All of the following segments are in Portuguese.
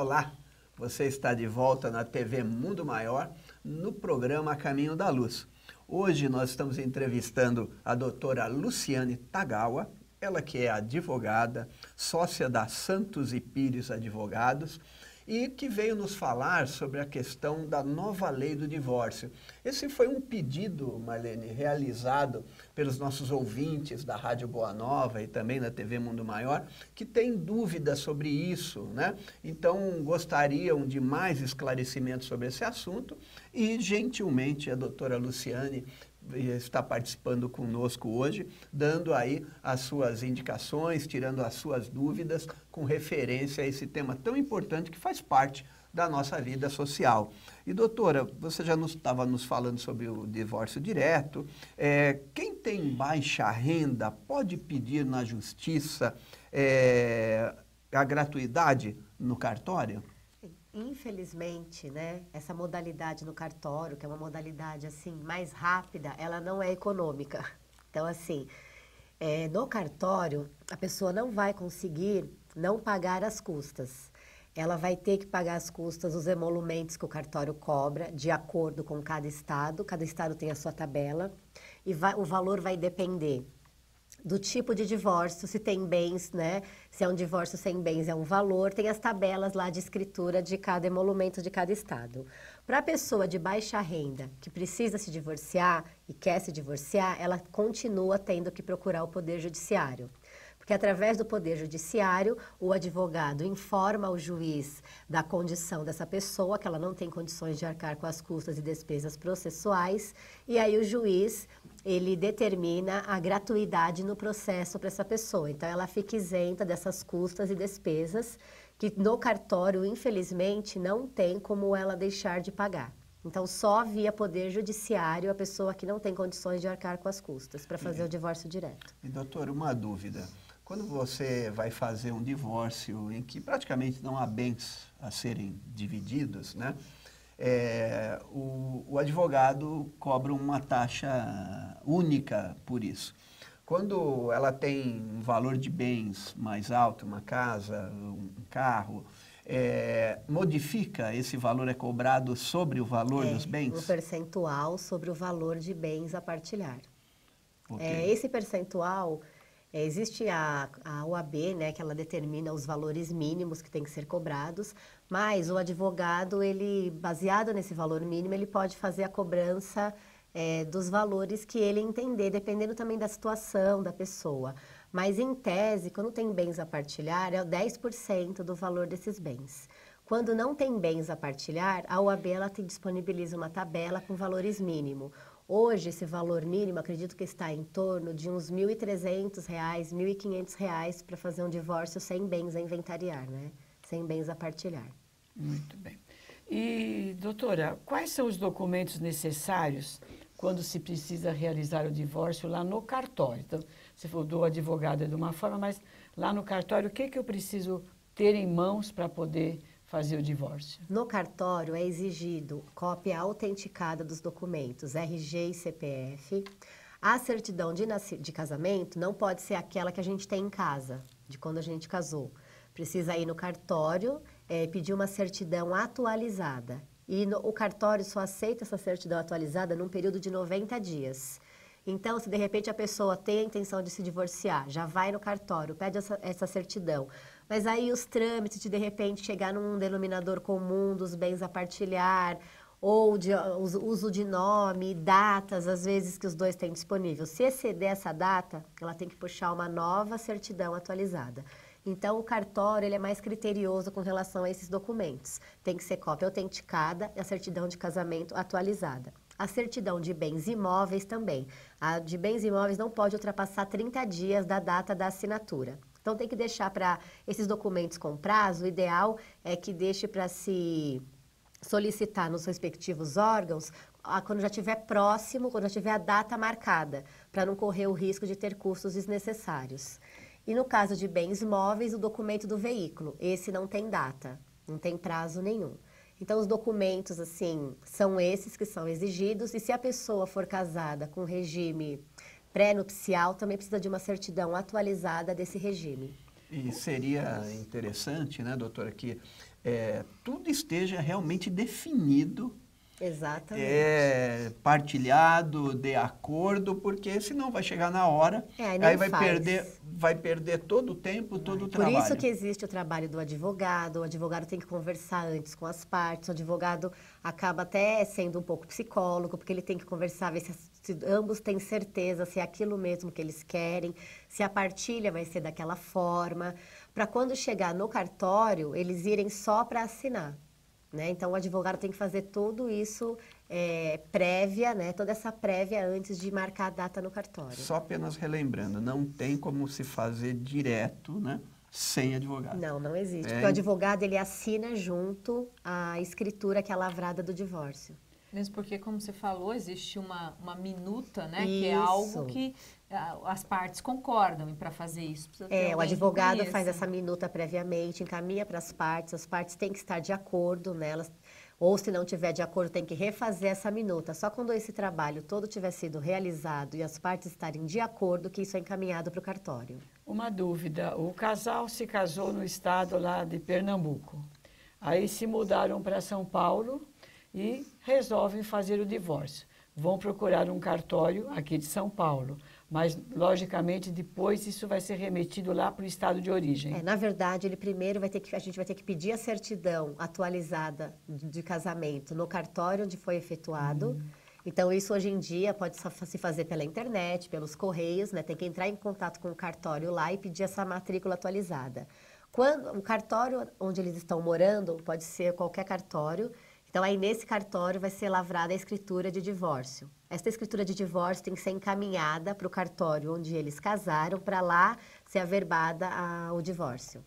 Olá, você está de volta na TV Mundo Maior, no programa Caminho da Luz. Hoje nós estamos entrevistando a doutora Luciane Tagawa, ela que é advogada, sócia da Santos e Pires Advogados, e que veio nos falar sobre a questão da nova lei do divórcio. Esse foi um pedido, Marlene, realizado pelos nossos ouvintes da Rádio Boa Nova e também da TV Mundo Maior, que têm dúvidas sobre isso, né? Então, gostariam de mais esclarecimentos sobre esse assunto e, gentilmente, a doutora Luciane está participando conosco hoje, dando aí as suas indicações, tirando as suas dúvidas com referência a esse tema tão importante que faz parte da nossa vida social. E, doutora, você já estava nos falando sobre o divórcio direto. Quem tem baixa renda pode pedir na justiça a gratuidade no cartório? Infelizmente, né, essa modalidade no cartório, que é uma modalidade assim mais rápida, ela não é econômica. Então, assim, no cartório, a pessoa não vai conseguir não pagar as custas. Ela vai ter que pagar as custas, os emolumentos que o cartório cobra, de acordo com cada estado tem a sua tabela, e o valor vai depender do tipo de divórcio, se tem bens, né? Se é um divórcio sem bens, é um valor. Tem as tabelas lá de escritura de cada emolumento de cada estado. Para a pessoa de baixa renda que precisa se divorciar e quer se divorciar, ela continua tendo que procurar o Poder Judiciário. Porque através do Poder Judiciário, o advogado informa ao juiz da condição dessa pessoa, que ela não tem condições de arcar com as custas e despesas processuais, e aí o juiz, ele determina a gratuidade no processo para essa pessoa. Então, ela fica isenta dessas custas e despesas que no cartório, infelizmente, não tem como ela deixar de pagar. Então, só via Poder Judiciário a pessoa que não tem condições de arcar com as custas para fazer o divórcio direto. E, doutora, uma dúvida. Quando você vai fazer um divórcio em que praticamente não há bens a serem divididos, né? O advogado cobra uma taxa única por isso. Quando ela tem um valor de bens mais alto, uma casa, um carro, modifica esse valor, é cobrado sobre o valor dos bens? Um percentual sobre o valor de bens a partilhar. Okay. Esse percentual... existe a OAB, né, que ela determina os valores mínimos que têm que ser cobrados, mas o advogado, ele, baseado nesse valor mínimo, ele pode fazer a cobrança dos valores que ele entender, dependendo também da situação da pessoa. Mas, em tese, quando tem bens a partilhar, é o 10% do valor desses bens. Quando não tem bens a partilhar, a OAB ela disponibiliza uma tabela com valores mínimos. Hoje, esse valor mínimo, acredito que está em torno de uns R$ 1.300, R$ 1.500 para fazer um divórcio sem bens a inventariar, né? Sem bens a partilhar. Muito bem. E, doutora, quais são os documentos necessários quando se precisa realizar o divórcio lá no cartório? Então, você falou do advogado de uma forma, mas lá no cartório, o que eu preciso ter em mãos para poder fazer o divórcio? No cartório é exigido cópia autenticada dos documentos, RG e CPF. A certidão de casamento não pode ser aquela que a gente tem em casa, de quando a gente casou. Precisa ir no cartório, pedir uma certidão atualizada. E o cartório só aceita essa certidão atualizada num período de 90 dias. Então, se de repente a pessoa tem a intenção de se divorciar, já vai no cartório, pede essa certidão. Mas aí os trâmites de repente, chegar num denominador comum dos bens a partilhar, ou de uso de nome, datas, às vezes, que os dois têm disponível. Se exceder essa data, ela tem que puxar uma nova certidão atualizada. Então, o cartório ele é mais criterioso com relação a esses documentos. Tem que ser cópia autenticada e a certidão de casamento atualizada. A certidão de bens imóveis também. A de bens imóveis não pode ultrapassar 30 dias da data da assinatura. Então, tem que deixar para esses documentos com prazo, o ideal é que deixe para se solicitar nos respectivos órgãos quando já estiver próximo, quando já tiver a data marcada, para não correr o risco de ter custos desnecessários. E no caso de bens móveis, o documento do veículo, esse não tem data, não tem prazo nenhum. Então, os documentos, assim, são esses que são exigidos, e se a pessoa for casada com regime pré-nupcial, também precisa de uma certidão atualizada desse regime. E seria interessante, né, doutora, que tudo esteja realmente definido, Exatamente. Partilhado, de acordo, porque senão vai chegar na hora, aí vai perder todo o tempo, todo o Por trabalho. isso que existe o trabalho do advogado. O advogado tem que conversar antes com as partes. O advogado acaba até sendo um pouco psicólogo, porque ele tem que conversar, ver se ambos têm certeza, se é aquilo mesmo que eles querem, se a partilha vai ser daquela forma, para quando chegar no cartório, eles irem só para assinar. Né? Então, o advogado tem que fazer tudo isso prévia, né? Toda essa prévia antes de marcar a data no cartório. Só apenas relembrando, não tem como se fazer direto, né, sem advogado. Não existe. Porque o advogado, ele assina junto a escritura que é lavrada do divórcio. Mesmo porque, como você falou, existe uma minuta, né? Isso. Que é algo que as partes concordam, e para fazer isso precisa ter o advogado faz essa minuta previamente, encaminha para as partes têm que estar de acordo nelas, ou se não tiver de acordo, tem que refazer essa minuta. Só quando esse trabalho todo tiver sido realizado e as partes estarem de acordo, que isso é encaminhado para o cartório. Uma dúvida, o casal se casou no estado lá de Pernambuco, aí se mudaram para São Paulo e resolvem fazer o divórcio. Vão procurar um cartório aqui de São Paulo, mas, logicamente, depois isso vai ser remetido lá para o estado de origem. Na verdade, a gente vai ter que pedir a certidão atualizada de casamento no cartório onde foi efetuado. Então, isso hoje em dia pode se fazer pela internet, pelos correios, né? Tem que entrar em contato com o cartório lá e pedir essa matrícula atualizada. O cartório onde eles estão morando pode ser qualquer cartório. Então, aí nesse cartório vai ser lavrada a escritura de divórcio. Essa escritura de divórcio tem que ser encaminhada para o cartório onde eles casaram, para lá ser averbada o divórcio.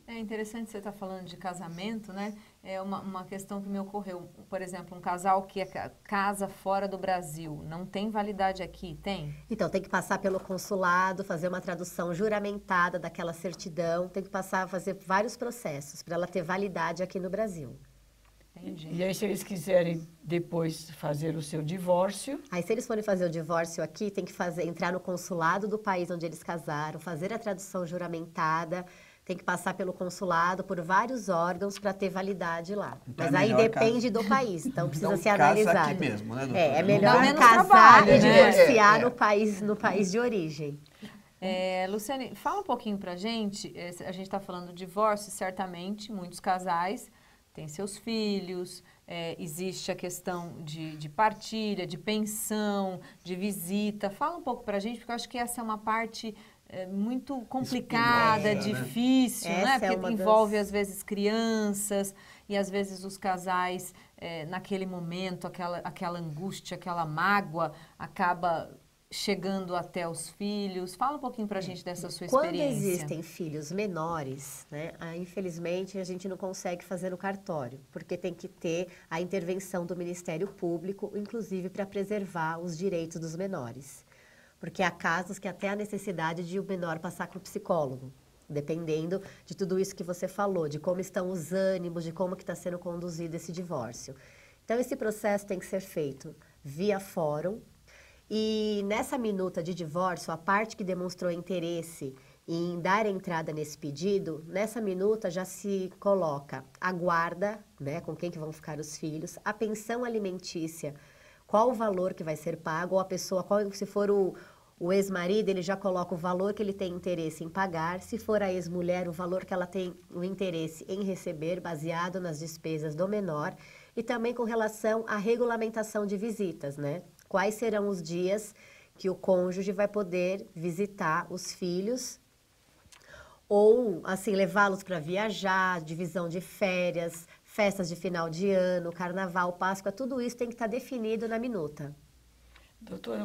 É interessante você estar falando de casamento, né? É uma questão que me ocorreu. Por exemplo, um casal que casa fora do Brasil, não tem validade aqui, tem? Então, tem que passar pelo consulado, fazer uma tradução juramentada daquela certidão, tem que fazer vários processos para ela ter validade aqui no Brasil. Entendi. E aí, se eles quiserem depois fazer o seu divórcio... Aí, se eles forem fazer o divórcio aqui, tem que entrar no consulado do país onde eles casaram, fazer a tradução juramentada, tem que passar pelo consulado, por vários órgãos para ter validade lá. Então mas aí depende do país, então precisa ser analisado. Casa aqui mesmo, né, doutora? É melhor casar trabalho, e divorciar no país de origem. Luciane, fala um pouquinho pra gente, a gente está falando do divórcio, certamente, muitos casais têm seus filhos, existe a questão de partilha, de pensão, de visita. Fala um pouco pra gente, porque eu acho que essa é uma parte muito complicada, difícil, né? Porque envolve, às vezes, crianças e, às vezes, os casais, naquele momento, aquela angústia, aquela mágoa, acaba chegando até os filhos. Fala um pouquinho para a gente dessa sua experiência. Quando existem filhos menores, né, infelizmente a gente não consegue fazer no cartório, porque tem que ter a intervenção do Ministério Público, inclusive para preservar os direitos dos menores. Porque há casos que até há necessidade de o menor passar com o psicólogo, dependendo de tudo isso que você falou, de como estão os ânimos, de como que está sendo conduzido esse divórcio. Então, esse processo tem que ser feito via fórum. E nessa minuta de divórcio, a parte que demonstrou interesse em dar entrada nesse pedido, nessa minuta já se coloca a guarda, né, com quem que vão ficar os filhos, a pensão alimentícia, qual o valor que vai ser pago, ou a pessoa, se for o ex-marido, ele já coloca o valor que ele tem interesse em pagar, se for a ex-mulher, o valor que ela tem o interesse em receber, baseado nas despesas do menor, e também com relação à regulamentação de visitas, né? Quais serão os dias que o cônjuge vai poder visitar os filhos ou, assim, levá-los para viajar, divisão de férias, festas de final de ano, carnaval, Páscoa, tudo isso tem que estar definido na minuta. Doutora,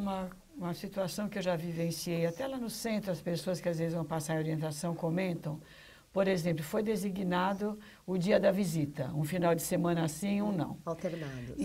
uma situação que eu já vivenciei, até lá no centro, as pessoas que às vezes vão passar em orientação comentam, por exemplo, foi designado o dia da visita, um final de semana sim, um não. Alternados.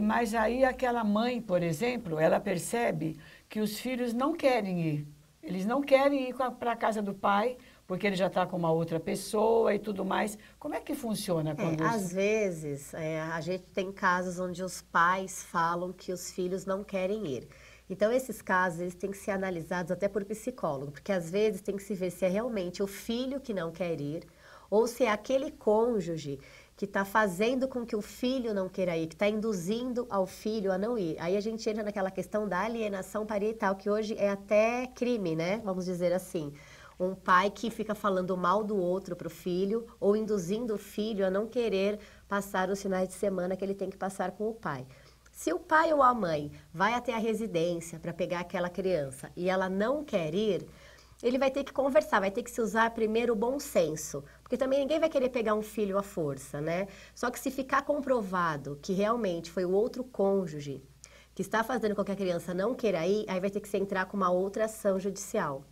Mas aí aquela mãe, por exemplo, ela percebe que os filhos não querem ir. Eles não querem ir para a casa do pai, porque ele já está com uma outra pessoa e tudo mais. Como é que funciona? Às vezes, a gente tem casos onde os pais falam que os filhos não querem ir. Então, esses casos, eles têm que ser analisados até por psicólogo, porque às vezes tem que se ver se é realmente o filho que não quer ir ou se é aquele cônjuge que está fazendo com que o filho não queira ir, que está induzindo ao filho a não ir. Aí a gente entra naquela questão da alienação parental, que hoje é até crime, né? Vamos dizer assim. Um pai que fica falando mal do outro para o filho ou induzindo o filho a não querer passar os finais de semana que ele tem que passar com o pai. Se o pai ou a mãe vai até a residência para pegar aquela criança e ela não quer ir, ele vai ter que conversar, vai ter que se usar primeiro o bom senso, porque também ninguém vai querer pegar um filho à força, né? Só que se ficar comprovado que realmente foi o outro cônjuge que está fazendo com que a criança não queira ir, aí vai ter que se entrar com uma outra ação judicial.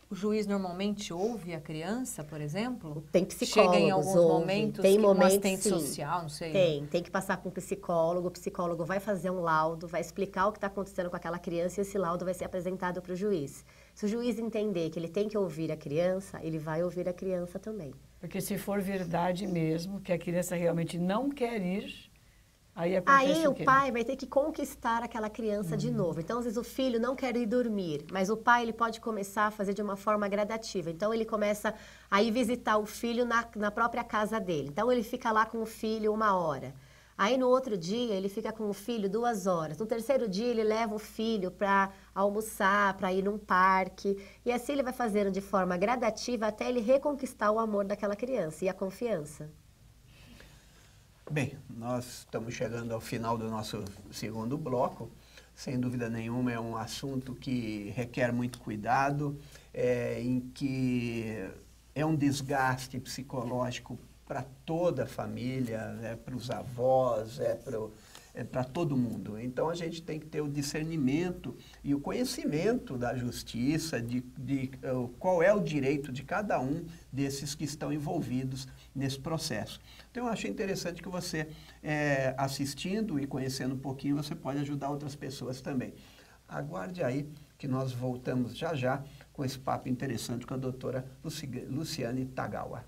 O juiz normalmente ouve a criança, por exemplo? Tem psicólogos, chega em alguns momentos, tem momentos, um assistente sim, social, não sei. Tem que passar com o psicólogo vai fazer um laudo, vai explicar o que está acontecendo com aquela criança e esse laudo vai ser apresentado para o juiz. Se o juiz entender que ele tem que ouvir a criança, ele vai ouvir a criança também. Porque se for verdade mesmo, que a criança realmente não quer ir, aí acontece Aí o quê? pai vai ter que conquistar aquela criança de novo. Então, às vezes, o filho não quer ir dormir, mas o pai ele pode começar a fazer de uma forma gradativa. Então, ele começa a ir visitar o filho na própria casa dele. Então, ele fica lá com o filho 1 hora. Aí, no outro dia, ele fica com o filho 2 horas. No terceiro dia, ele leva o filho para almoçar, para ir num parque. E assim ele vai fazendo de forma gradativa até ele reconquistar o amor daquela criança e a confiança. Bem, nós estamos chegando ao final do nosso segundo bloco. Sem dúvida nenhuma, é um assunto que requer muito cuidado, em que é um desgaste psicológico para toda a família, para os avós, para todo mundo. Então, a gente tem que ter o discernimento e o conhecimento da justiça, de qual é o direito de cada um desses que estão envolvidos nesse processo. Então, eu achei interessante que você, assistindo e conhecendo um pouquinho, você pode ajudar outras pessoas também. Aguarde aí que nós voltamos já já com esse papo interessante com a doutora Luciane Tagawa.